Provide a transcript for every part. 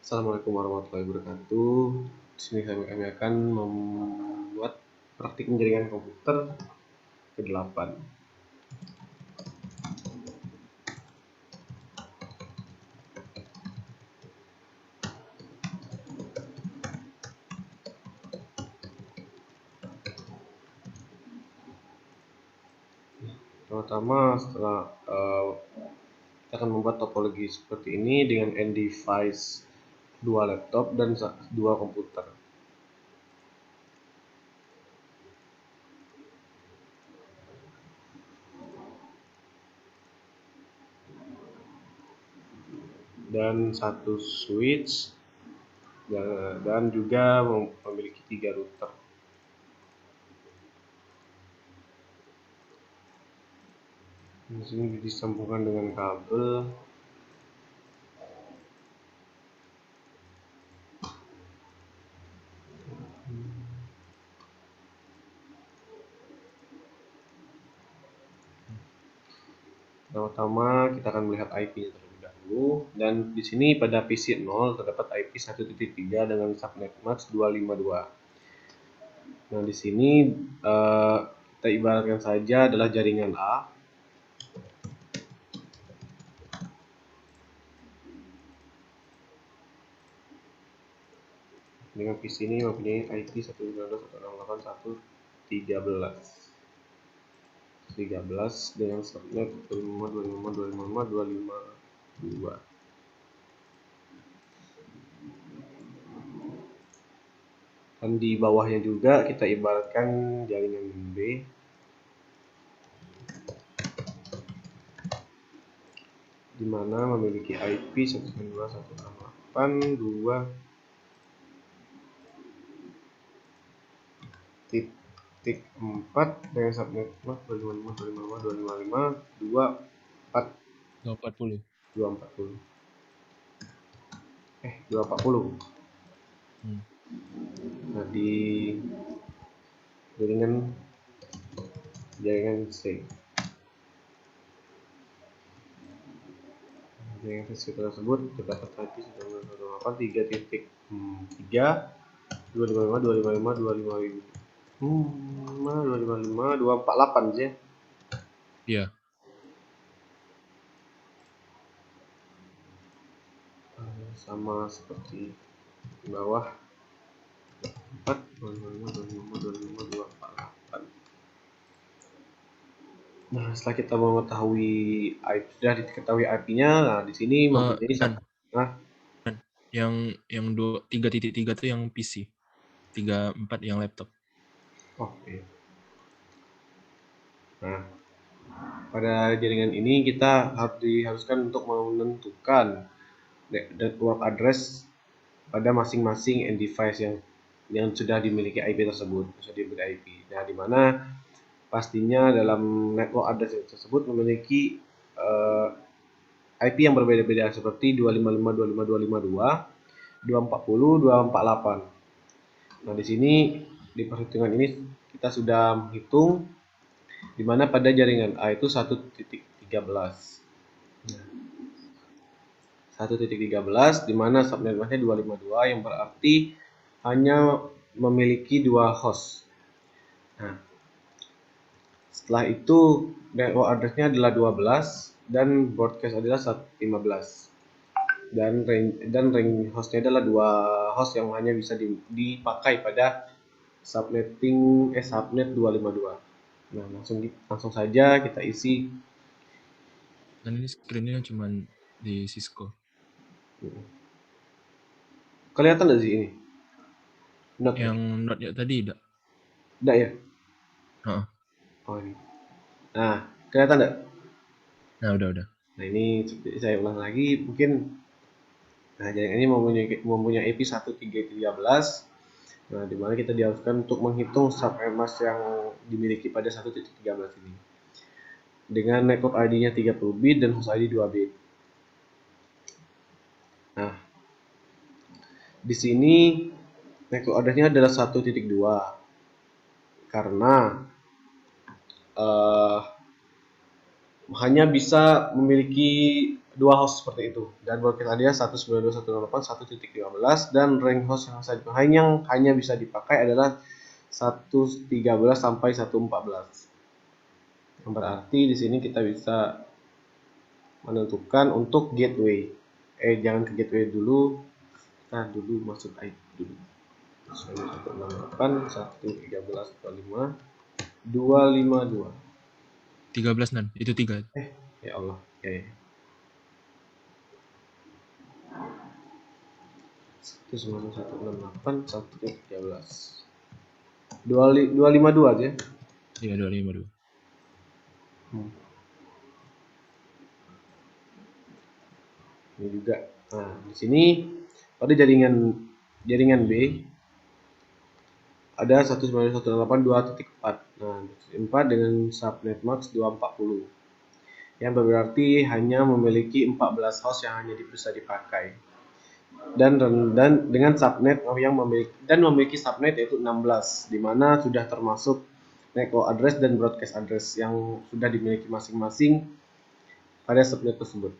Assalamualaikum warahmatullahi wabarakatuh. Di sini kami akan membuat praktik jaringan komputer ke-8. Pertama, setelah kita akan membuat topologi seperti ini dengan end device 2 laptop dan 2 komputer. Dan 1 switch dan juga memiliki 3 router. Di sini disambungkan dengan kabel. Pertama kita akan melihat IP-nya terlebih dahulu, dan di sini pada PC 0 terdapat IP 1.3 dengan subnet mask 252. Nah, di sini kita ibaratkan saja adalah jaringan A. Dengan PC ini mempunyai IP 192.168.13 dengan subnet 255.255.255.252. Dan di bawahnya juga kita ibaratkan jaringan B, di mana memiliki IP 192.168.2.4 dengan subnet mask 255.255.254. 240. Nah, di jaringan C. Jaringan C tersebut terdapat IP 192.3.3 255.255.255.248 aja. Iya. Sama seperti di bawah 4 255.255.248. Nah, setelah kita mengetahui IP, sudah diketahui IP-nya, nah di sini mempunyai yang 3.3 itu yang PC, 3.4 yang laptop. Oke. Nah, pada jaringan ini kita diharuskan untuk menentukan network address pada masing-masing end device yang sudah dimiliki IP tersebut, sudah diberi IP. Nah, di mana pastinya dalam network address tersebut memiliki IP yang berbeda-beda seperti 255.255.252, 240, 248. Nah, di sini di perhitungan ini kita sudah menghitung di mana pada jaringan A itu 1.13. Nah, 1.13 di mana subnet masknya 252 yang berarti hanya memiliki 2 host. Nah, setelah itu network address-nya adalah 12 dan broadcast adalah 15. Dan range hostnya adalah 2 host yang hanya bisa dipakai pada subnet 252. Nah, langsung saja kita isi. Dan ini screen-nya cuma di Cisco. Kelihatan nggak sih ini? Yang node-nya tadi enggak? Enggak ya? Oh, ini. Nah, kelihatan nggak? Nah, udah. Nah, ini saya ulang lagi mungkin. Nah, jaringan ini mempunyai IP 1.13. Nah, di mana kita diharuskan untuk menghitung subnet mask yang dimiliki pada 1.13 ini. Dengan network ID-nya 30 bit dan host ID 2 bit. Nah, di sini network address-nya adalah 1.2 karena hanya bisa memiliki dua host seperti itu, dan broadcast area 192.168.1.15 dan range host yang hanya bisa dipakai adalah 113 sampai 114. Yang berarti di sini kita bisa menentukan untuk gateway. Jangan ke gateway dulu, kita dulu masuk IP dulu. 168.113.25.252. 13 nan, itu 3. Ya Allah. Oke. 19168.113. 252 aja. Iya, 252. Ini juga. Nah, di sini pada jaringan B ada 191.168.2.4. Nah, 4 dengan subnet max 240. Yang berarti hanya memiliki 14 host yang hanya bisa dipakai. Dan dengan subnet yang memiliki subnet yaitu 16, di mana sudah termasuk network address dan broadcast address yang sudah dimiliki masing-masing pada subnet tersebut.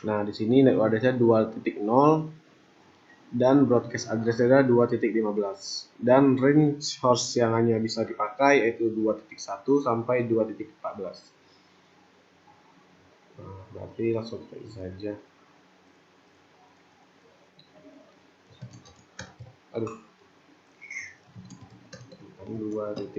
Nah, di sini network address-nya 2.0 dan broadcast address-nya 2.15 dan range host yang hanya bisa dipakai yaitu 2.1 sampai 2.14. Nah, berarti langsung saja. Aduh. 2.4.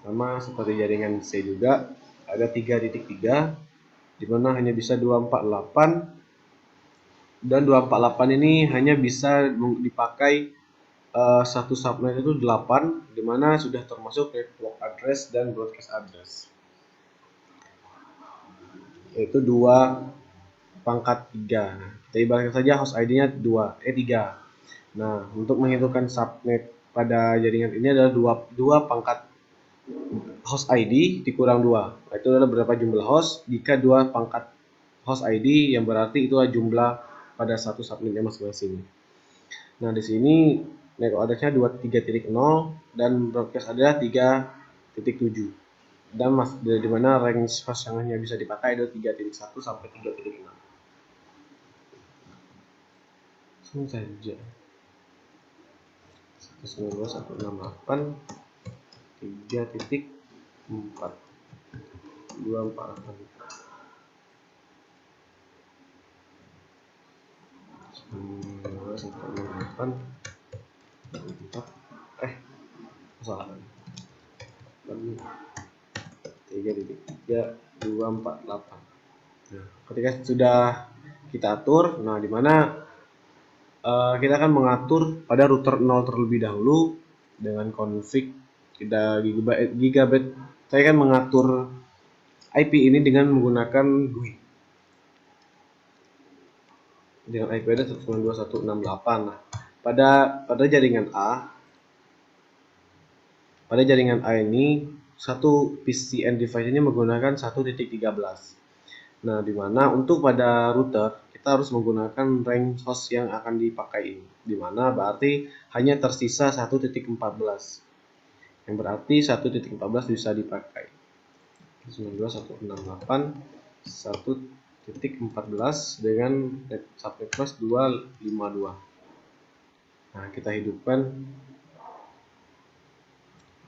Sama seperti jaringan C juga ada 3.3 di mana hanya bisa 248 dan 248 ini hanya bisa dipakai satu subnet itu 8, di mana sudah termasuk network address dan broadcast address, yaitu 2 pangkat 3. Kita ibaratkan saja host ID-nya 3. Nah, untuk menghitungkan subnet pada jaringan ini adalah 2 pangkat host ID dikurang 2. Itu adalah berapa jumlah host. Jika 2 pangkat host ID yang berarti itu adalah jumlah pada satu subnetnya masing-masing. Nah, di sini network address-nya 23.0 dan broadcast adalah 3.7. Dan di mana range host yang hanya bisa dipakai adalah 3.1 sampai 3.6. Langsung saja. 192.168 3.4 248. Salah. 3.248. Nah, ketika sudah kita atur, nah di mana kita akan mengatur pada router 0 terlebih dahulu dengan config kita gigabit. Saya akan mengatur IP ini dengan menggunakan GUI. Dengan IP ada 192.168. Nah, pada jaringan A ini satu PCN device ini menggunakan 1.13. Nah, di mana untuk pada router kita harus menggunakan range host yang akan dipakai ini, di mana berarti hanya tersisa 1.14. Yang berarti 1.14 bisa dipakai. 192.168.1.14 dengan subnet plus 252. Nah, kita hidupkan.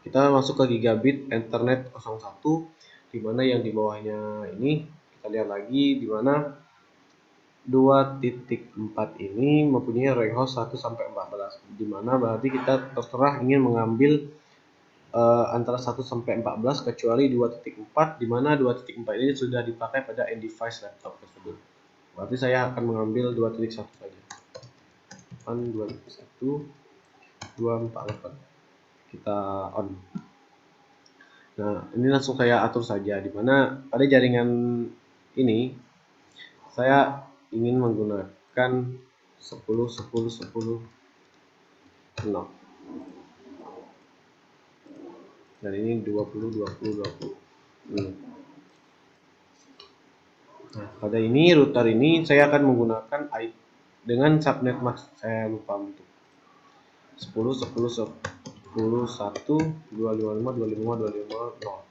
Kita masuk ke gigabit Ethernet 01, di mana yang di bawahnya ini kita lihat lagi di mana 2.4 ini mempunyai range host 1 sampai 14, di mana berarti kita terserah ingin mengambil antara 1 sampai 14 kecuali 2.4, di mana 2.4 ini sudah dipakai pada end device laptop tersebut. Berarti saya akan mengambil 2.1 saja. 2.1 248. Kita on. Nah, ini langsung saya atur saja, di mana pada jaringan ini saya ingin menggunakan 10 0. Dan ini 20. Nah, pada ini router ini saya akan menggunakan IP dengan subnet max, saya lupa untuk 10 1 255 255 255 0.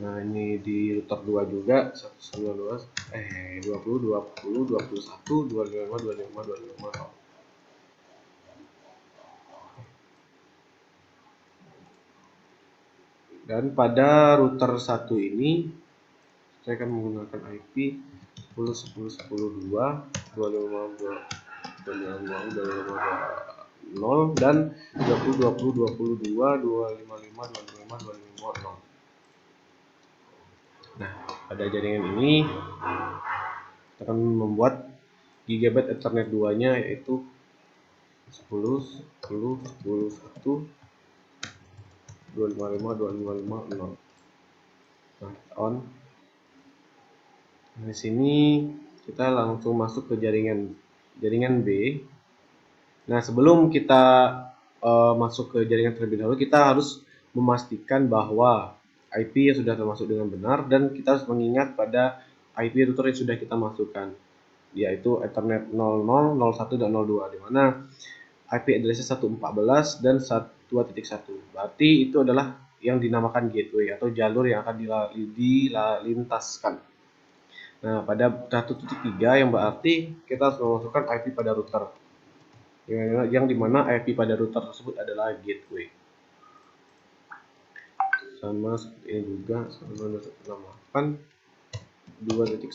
Nah, ini di router 2 juga 192 20 20 21 255 25 25. Dan pada router 1 ini saya akan menggunakan IP 10 10 10 2 25 0 dan 20 20 22 255 255 255 0. Nah, pada jaringan ini kita akan membuat gigabyte Ethernet 2-nya yaitu 10 10 10 1 255 255 0. Nah, on. Di sini kita langsung masuk ke jaringan B. Nah, sebelum kita masuk ke jaringan terlebih dahulu, kita harus memastikan bahwa IP yang sudah termasuk dengan benar, dan kita harus mengingat pada IP router yang sudah kita masukkan, yaitu Ethernet 00, 01, dan 02, di mana IP address-nya 114 dan 2.1. Berarti itu adalah yang dinamakan gateway atau jalur yang akan dilintaskan. Nah, pada 1.3 yang berarti kita harus memasukkan IP pada router, yang dimana IP pada router tersebut adalah gateway. Sama seperti ini juga 168 2.1.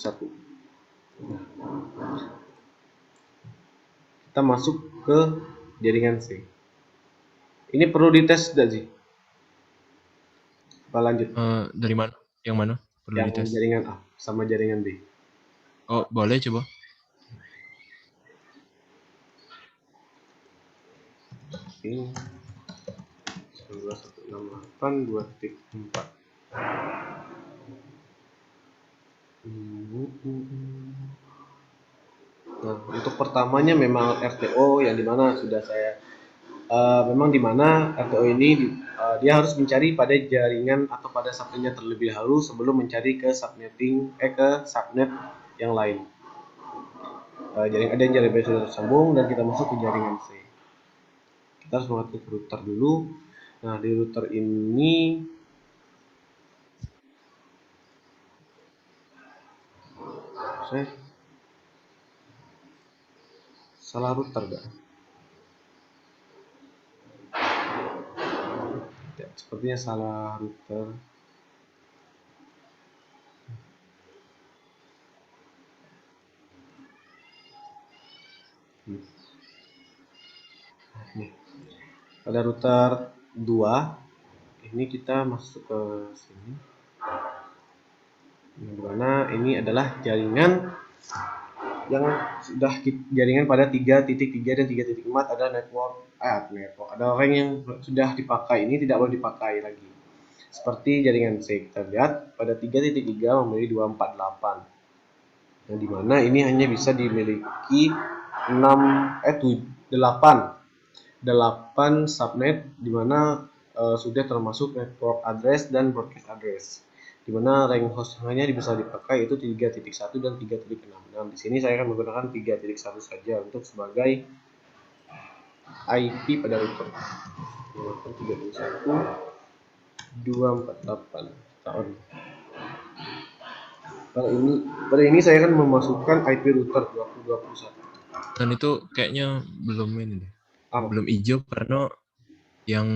Kita masuk ke jaringan C. Ini perlu dites tidak sih? Apa lanjut? Dari mana? Yang mana? Perlu Yang dites. jaringan A sama jaringan B. Oh, boleh coba. Ini 168 2.4. Nah, untuk pertamanya memang RTO yang dimana sudah saya memang dimana RTO ini dia harus mencari pada jaringan atau pada subnetnya terlebih dahulu sebelum mencari ke subnet yang lain. Jaringan ada yang jaringan B sudah tersambung dan kita masuk ke jaringan C. Kita harus mengatur ke router dulu. Nah, di router ini saya salah router gak? Ya, sepertinya salah router. Nih, pada router 2 ini kita masuk ke sini. Dimana ini adalah jaringan yang sudah jaringan pada 3.3 dan 3.4 ada network ada orang yang sudah dipakai, ini tidak boleh dipakai lagi. Seperti jaringan C, kita lihat pada 3.3 memiliki 248, yang dimana ini hanya bisa dimiliki 8 subnet, dimana sudah termasuk network address dan broadcast address, dimana rank host hanya bisa dipakai itu 3.1 dan 3.6. Nah, di sini saya akan menggunakan 3.1 saja untuk sebagai IP pada router. 3.1 248 tahun. Pada ini saya akan memasukkan IP router 2021. Dan itu kayaknya belum ini deh. Belum hijau karena yang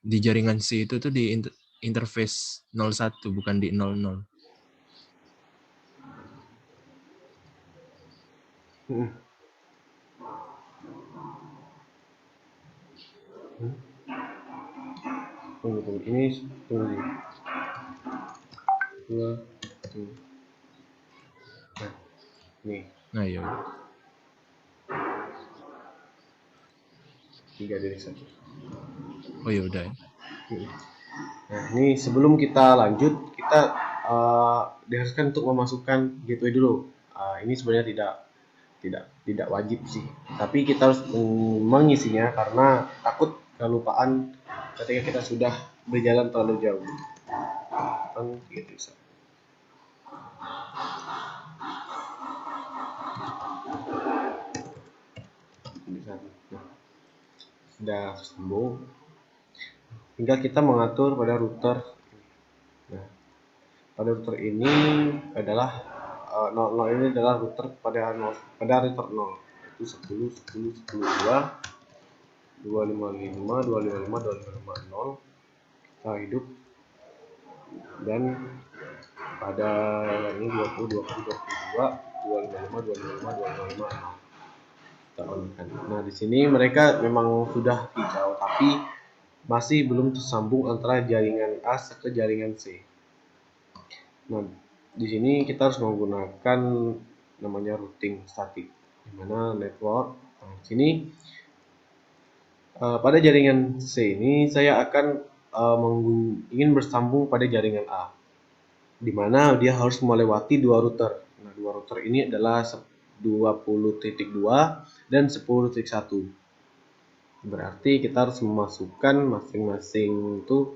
di jaringan C itu tuh di interface 01 bukan di 00. Tunggu. Ini tunggu. Nah, nih. Nah, ya. 3.1. Oh ya udah. Nah, ini sebelum kita lanjut, kita diharuskan untuk memasukkan gateway dulu. Ini sebenarnya tidak wajib sih, tapi kita harus mengisinya karena takut kelupaan ketika kita sudah berjalan terlalu jauh. Sudah sambung, tinggal kita mengatur pada router. Nah, pada router ini adalah 00 ini adalah router pada router 0, yaitu 10 10 10 2 255 255 2550 kita hidup, dan pada ini 20 20 22 255 255 255 kita on-kan. Nah, di sini mereka memang sudah hijau, tapi masih belum tersambung antara jaringan A ke jaringan C. Nah, di sini kita harus menggunakan namanya routing statik, di mana network. Nah, di sini pada jaringan C ini saya akan ingin bersambung pada jaringan A, di mana dia harus melewati dua router. Nah, dua router ini adalah 20.2 dan 10.1. Berarti kita harus memasukkan masing-masing itu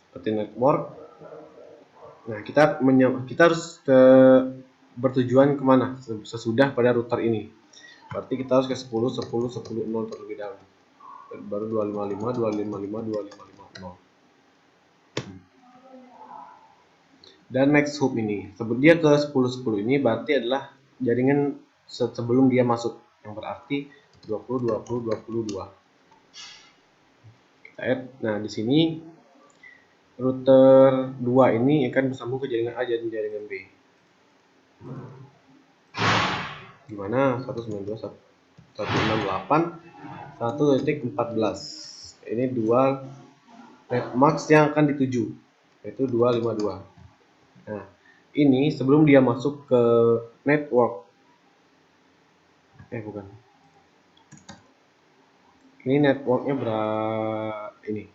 seperti network. Nah, kita harus bertujuan kemana sesudah pada router ini. Berarti kita harus ke 10 10 10 0 terlebih dahulu. Baru 255 255 2550. Dan next hop ini, sebelum dia ke 10 10 ini berarti adalah jaringan sebelum dia masuk, yang berarti 20 20 22. Kita add. Nah, di sini router 2 ini akan bersambung ke jaringan A dan jaringan B. Di mana 192.168 1.14. Ini dua netmax yang akan dituju, yaitu 252. Nah, ini sebelum dia masuk ke network. Bukan. Ini networknya ini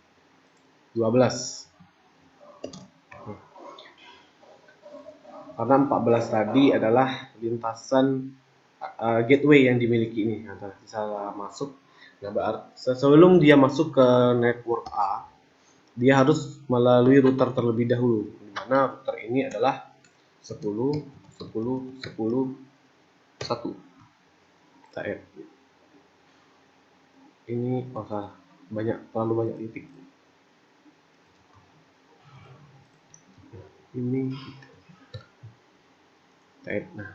12. Karena 14 tadi adalah lintasan gateway yang dimiliki ini, bisa masuk. Nah, sebelum dia masuk ke network A, dia harus melalui router terlebih dahulu, di mana router ini adalah 10 10 10 1. Kita add. Ini terlalu banyak titik. Ini kita add. Nah,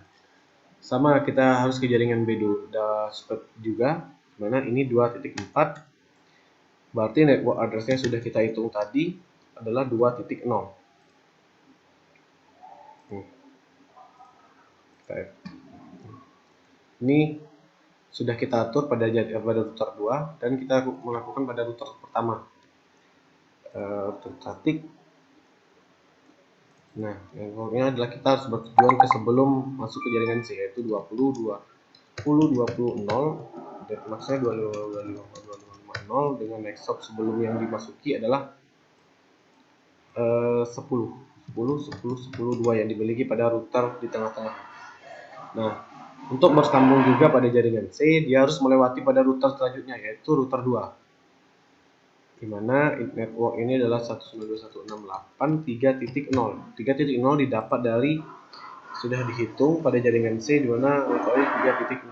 sama kita harus ke jaringan B juga, mana ini 2.4. Berarti network address-nya sudah kita hitung tadi adalah 2.0. Ini sudah kita atur pada router 2, dan kita melakukan pada router pertama, router statik. Nah, yang adalah kita harus bertujuan ke sebelum masuk ke jaringan C, yaitu 20 20 20 0, dan maksudnya 25 25 dengan next hop sebelum yang dimasuki adalah 10 10 10 10 2 yang dimiliki pada router di tengah-tengah. Nah, untuk bersambung juga pada jaringan C, dia harus melewati pada router selanjutnya, yaitu router 2. Di mana network ini adalah 192.168 3.0. 3.0 didapat dari sudah dihitung pada jaringan C, di mana mengetahui 3.0.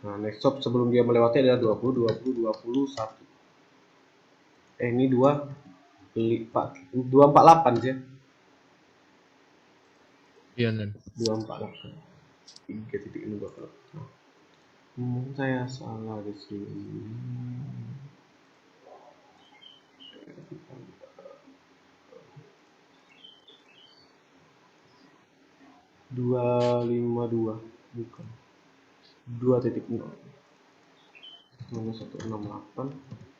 Nah, next hop sebelum dia melewati adalah 20 20 21. Ini 248 sih. Iya, Nen. 248. 3.0 bakal. Saya salah di sini. 252 bukan 2.0 168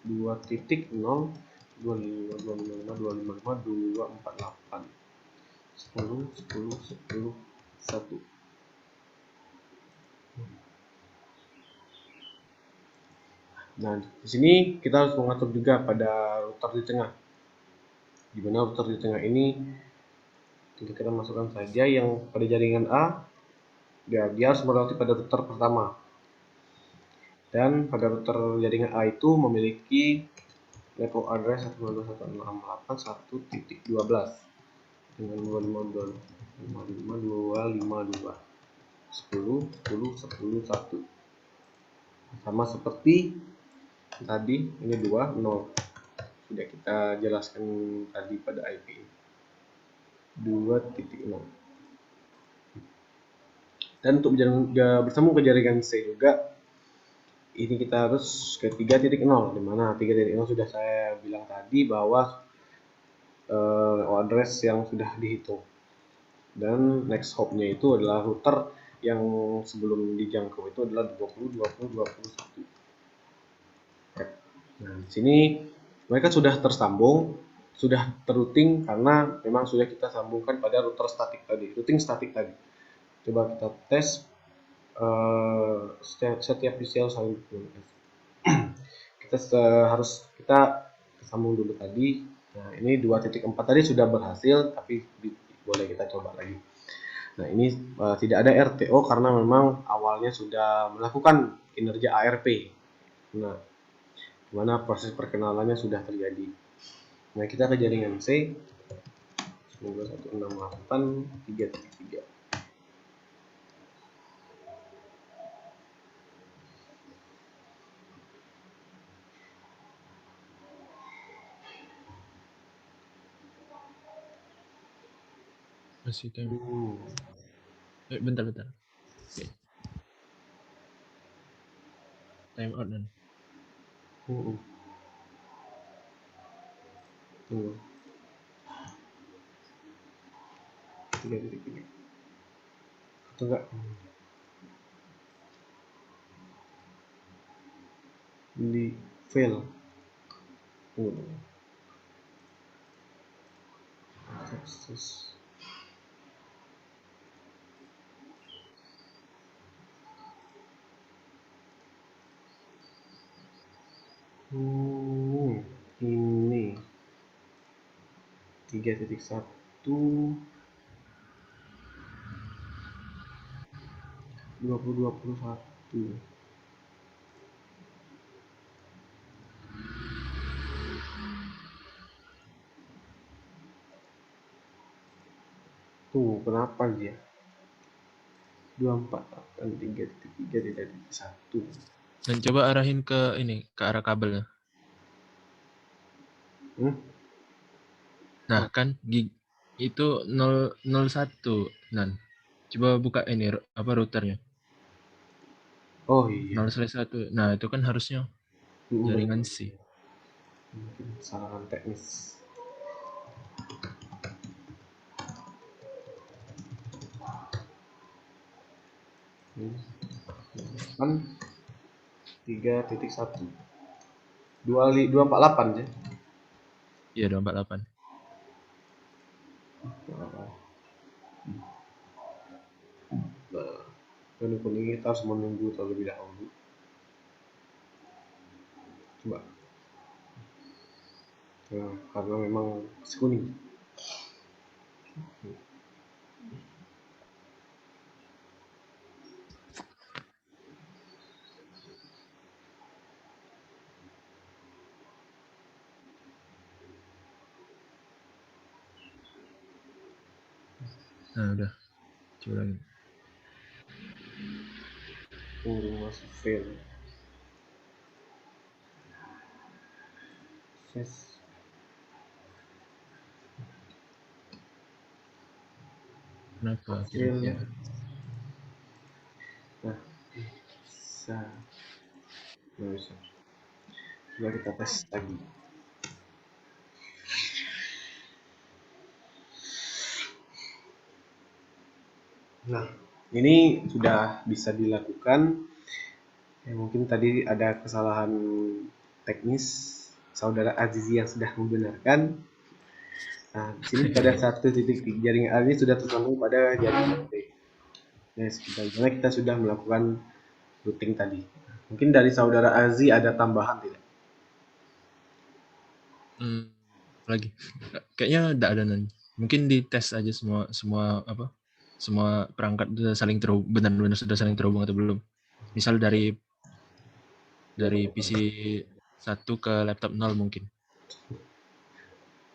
2.0 255 255 248 10 10 10 1. Nah, di sini kita harus mengatur juga pada router di tengah, di mana router di tengah ini kita masukkan saja yang pada jaringan A, dia harus melewati pada router pertama, dan pada router jaringan A itu memiliki network address 192.168 1.12 dengan 252 10 10 10 1. Sama seperti tadi, ini 2 0 sudah kita jelaskan tadi pada IP. 2.0. Dan untuk bersambung ke jaringan C juga, ini kita harus ke 3.0, di mana 3.0 sudah saya bilang tadi bahwa address yang sudah dihitung. Dan next hop-nya itu adalah router yang sebelum dijangkau itu adalah 20.20.21. Nah, di sini mereka sudah tersambung, sudah terrouting karena memang sudah kita sambungkan pada routing statik tadi. Coba kita tes setiap VCL saling komunikasi. kita sambung dulu tadi. Nah, ini 2.4 tadi sudah berhasil, tapi boleh kita coba lagi. Nah, ini tidak ada RTO karena memang awalnya sudah melakukan kinerja ARP. Nah, dimana proses perkenalannya sudah terjadi. Nah, kita ke jaringan C 168.3.3. Masih time. Bentar. Okay. Time out dan. Tiga titik tiga. Atau enggak? Di fail. Akses. Ini 3.1 2021. Tuh, kenapa dia? 248.3.3.1. Dan coba arahin ke ini, ke arah kabelnya. Nah, kan itu 001 nan. Coba buka ini apa routernya. Oh iya. 0/1. Nah, itu kan harusnya jaringan C. Mungkin kesalahan teknis. Kan 3.1 248 ya. Iya, 248. Dan kuning kita harus menunggu terlebih dahulu. Coba. Nah, karena memang kuning. Nah, udah. Coba lagi. Masih fail. Kenapa kira-kira? Nah, bisa. Nggak bisa. Coba kita tes lagi. Nah, ini sudah bisa dilakukan. Ya, mungkin tadi ada kesalahan teknis saudara Azizi yang sudah membenarkan. Nah, di sini pada satu titik jaringan A ini sudah tersambung pada jaringan B. Nah, sebenarnya kita sudah melakukan routing tadi. Mungkin dari saudara Azizi ada tambahan tidak? Lagi. Kayaknya enggak ada nanti. Mungkin dites aja semua perangkat sudah saling terhubung, benar-benar sudah saling terhubung atau belum. Misal dari PC 1 ke laptop 0 mungkin.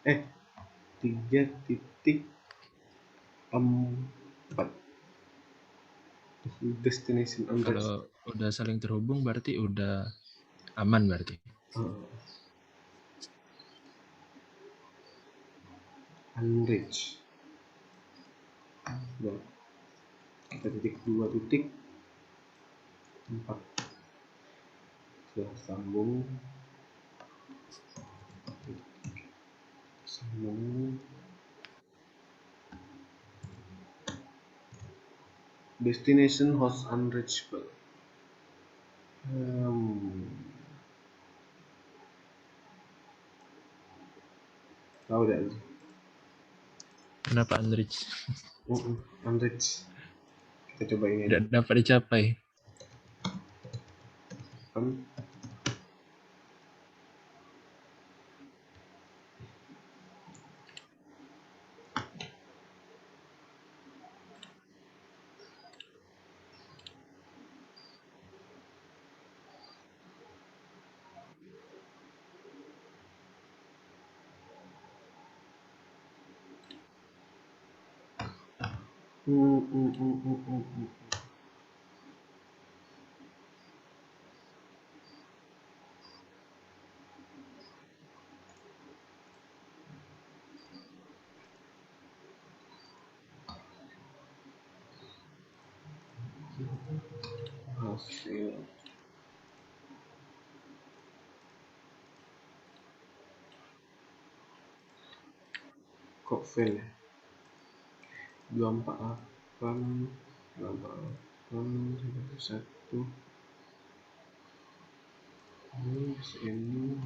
3.4 destination address. Kalau udah saling terhubung berarti udah aman berarti. Unreached. Sudah. Kita titik 2.4 sudah sambung destination host unreachable. Tahu tidak sih? Kenapa unreach? Unreach. Kita coba ini aja. Tidak dapat dicapai. Hasil kok fail ya? 248 1 ini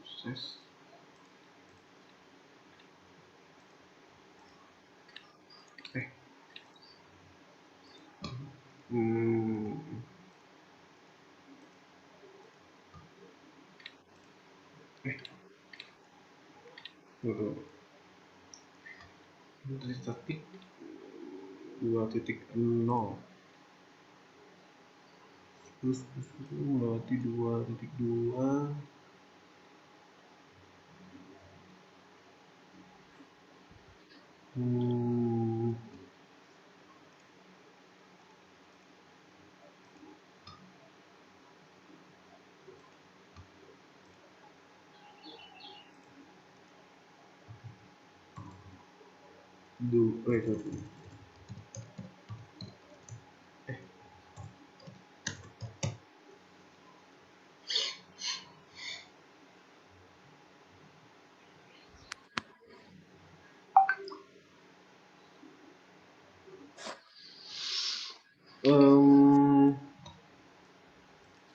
sukses. Dari statik 2.0 terus berarti 2.2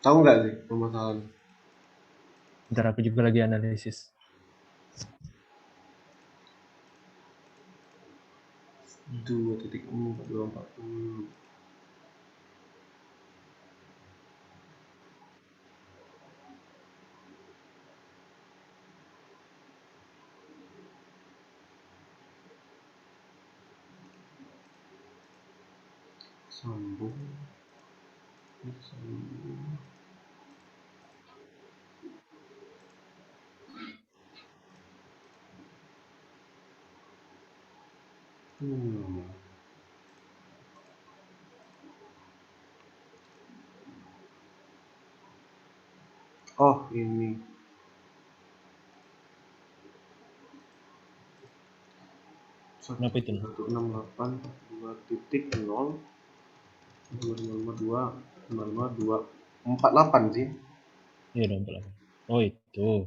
tahu nggak sih permasalahan? Ntar aku juga lagi analisis. 2.4240 sambung oh ini Kenapa itu? 168 2.2 sih. Iya dong, oh itu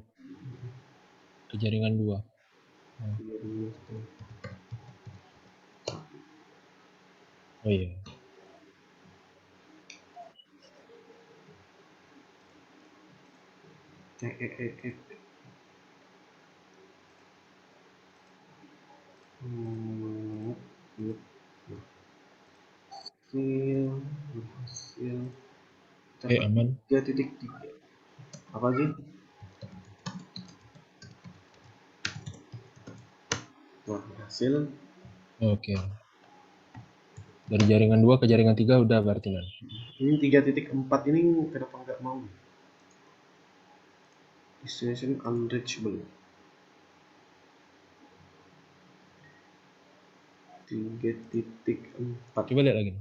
ke jaringan 2. Oh iya. Hasil Aman. 3.3 apa sih? Nah, hasil Oke. Dari jaringan 2 ke jaringan 3 udah berarti kan. ini 3.4 ini kenapa nggak mau? Destination unreachable. 3.4 Coba lihat lagi.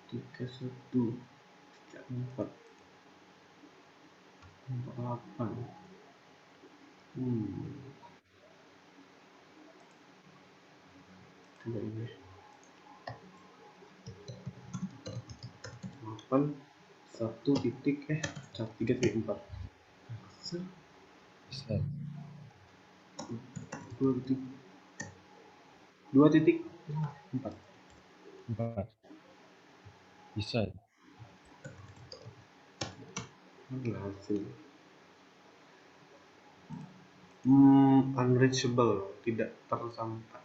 31 34 48. Coba ini 8 1 titik 3,4 Bisa. 2,4 4. Bisa. langsung. Unreachable, tidak tersampai.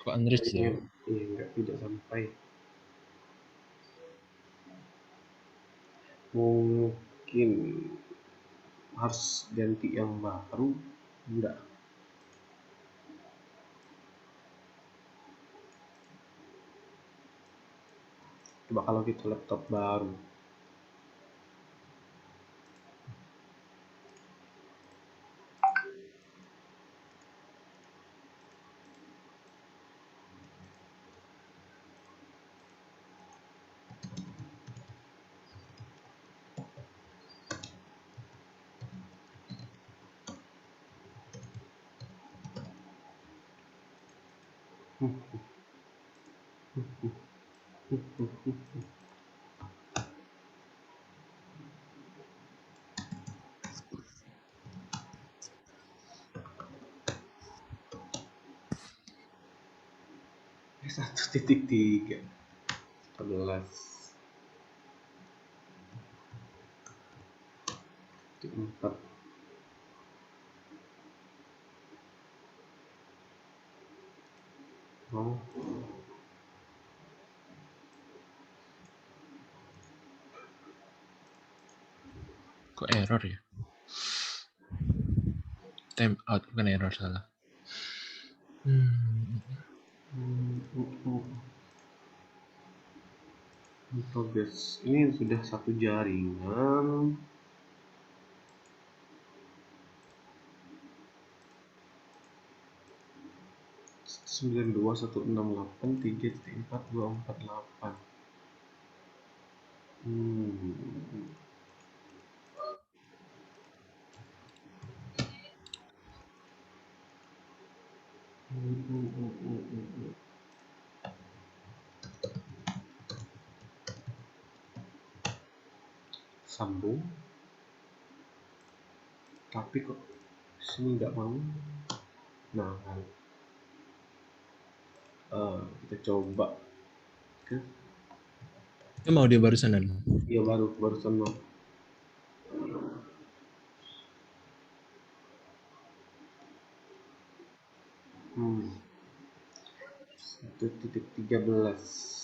Kok unreach ya? Iya, tidak sampai. Mungkin harus ganti yang baru. Enggak. Coba kalau kita laptop baru. Satu titik 3 11 4 oh Kok error ya? Time out, bukan error, salah. progress. Ini sudah satu jaringan. Sembilan dua satu enam delapan tiga empat dua empat delapan. Sambung. Tapi kok sini nggak mau. Nah, kita coba ke. Mau dia barusanan? Iya, barusan mau. Satu titik 13.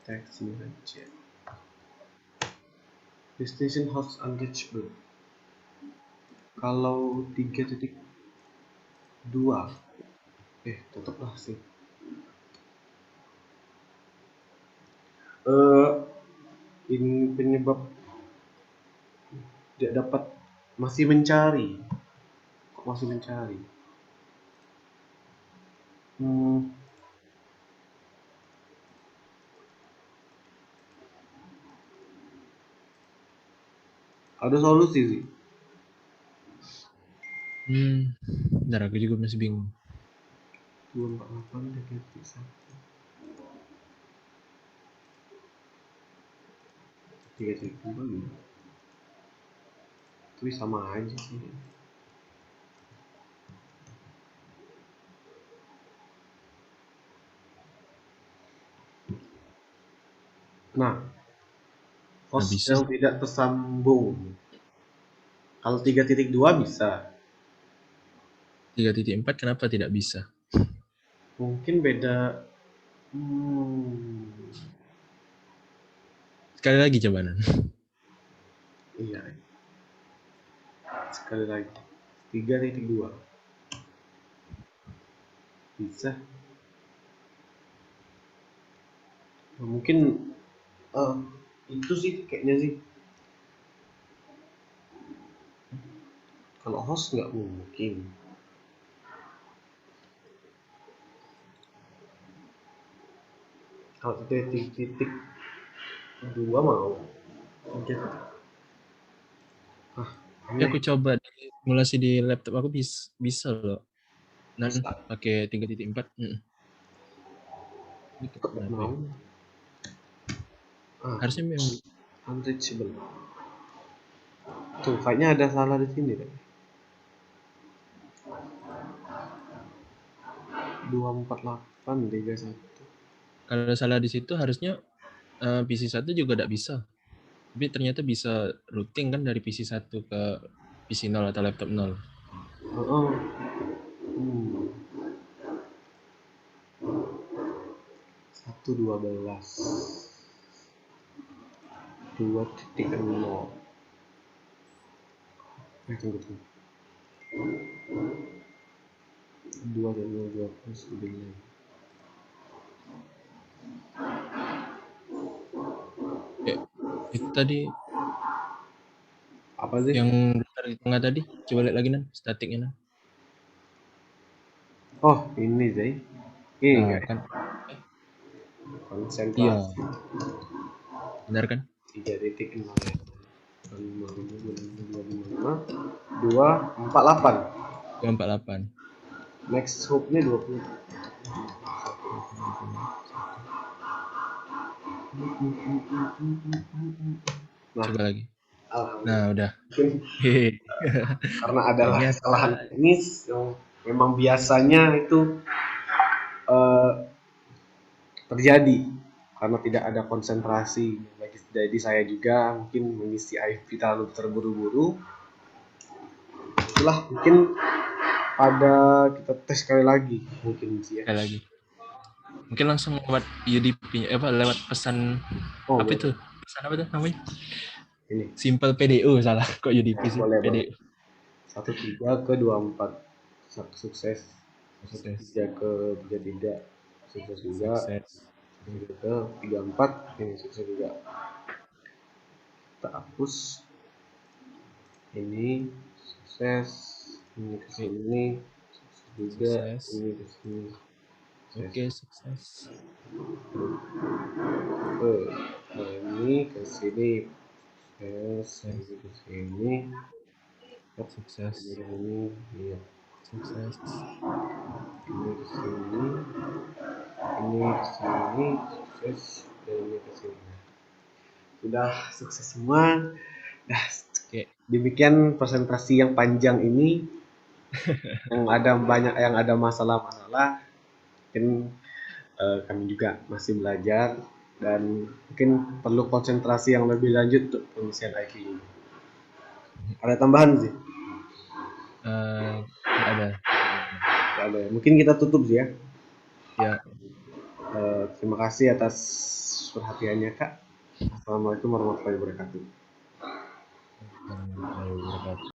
Teks ini aja. Destination host unreachable. Kalau 3.2 tetaplah sih. Ini penyebab tidak dapat, masih mencari. Kok masih mencari? Ada solusi sih. Bentar, aku juga masih bingung. 248 diganti 1. 3,2 gitu. Tapi sama aja sih. Nah, host bisa. yang tidak tersambung. Kalau 3.2 bisa. 3.4 kenapa tidak bisa? Mungkin beda. Sekali lagi coba Nan. Iya. Sekali lagi. 3.2. Bisa. Mungkin eh, itu sih kayaknya sih. Kalau host nggak mungkin. Kalau titik-titik dua mau. Titik. Ah, Tapi aneh. aku coba di simulasi di laptop aku bisa loh. Dan Bisa. pakai 3.4. Ini Tetap nggak kenapa mau. ya? Ah, Harusnya memang unreachable. Tuh, kayaknya ada salah di sini kan. 24831. kalau salah di situ harusnya PC 1 juga tidak bisa. Tapi ternyata bisa routing kan dari PC 1 ke PC 0 atau laptop 0. Oh, hmm. 112 2.0. Tunggu. 2.029. Itu tadi Apa sih? yang daftar di tengah tadi, coba lihat lagi statiknya. Oh, ini Zai. Ini Nah enggak ya? kan, iya Konsentrasi benar kan? 3.0 ya. 248. 248. Next hope-nya 20. Nah, Coba lagi. Nah alhamdulillah. udah. Mungkin Hehe. karena adalah Ternyata kesalahan teknis yang memang biasanya itu eh, terjadi karena tidak ada konsentrasi. Jadi saya juga mungkin mengisi IFP terlalu terburu-buru. Itulah mungkin pada kita tes sekali lagi mungkin sih ya. sekali lagi. Mungkin langsung lewat UDP, apa lewat pesan Oh apa boleh. itu? Pesan apa tuh namanya? Ini Simple PDU salah. Kok UDP sih? boleh. PDU. 13 ke 24 sukses. Sukses. 13 ke 33 sukses juga. Sukses. 3 ke 34 ini sukses juga. Kita hapus ini sukses, ini ke Oke. sini sukses juga, Sukses. ini ke sini sukses. Oke, sukses. Ini ke sini sukses, ini Sukses. ke sini, yep, ini Sukses. ke sini, iya, Sukses. ini ke sini, ini ke sini sukses, dan ini ke sini. Sudah sukses semua. Nah, Oke. demikian presentasi yang panjang ini yang ada masalah-masalah. Mungkin kami juga masih belajar dan mungkin perlu konsentrasi yang lebih lanjut untuk pengisian IP ini. Ada tambahan sih? Nggak ada. Nggak ada. Mungkin kita tutup sih ya. Ya. Terima kasih atas perhatiannya Kak. Assalamualaikum warahmatullahi wabarakatuh. Warahmatullahi wabarakatuh.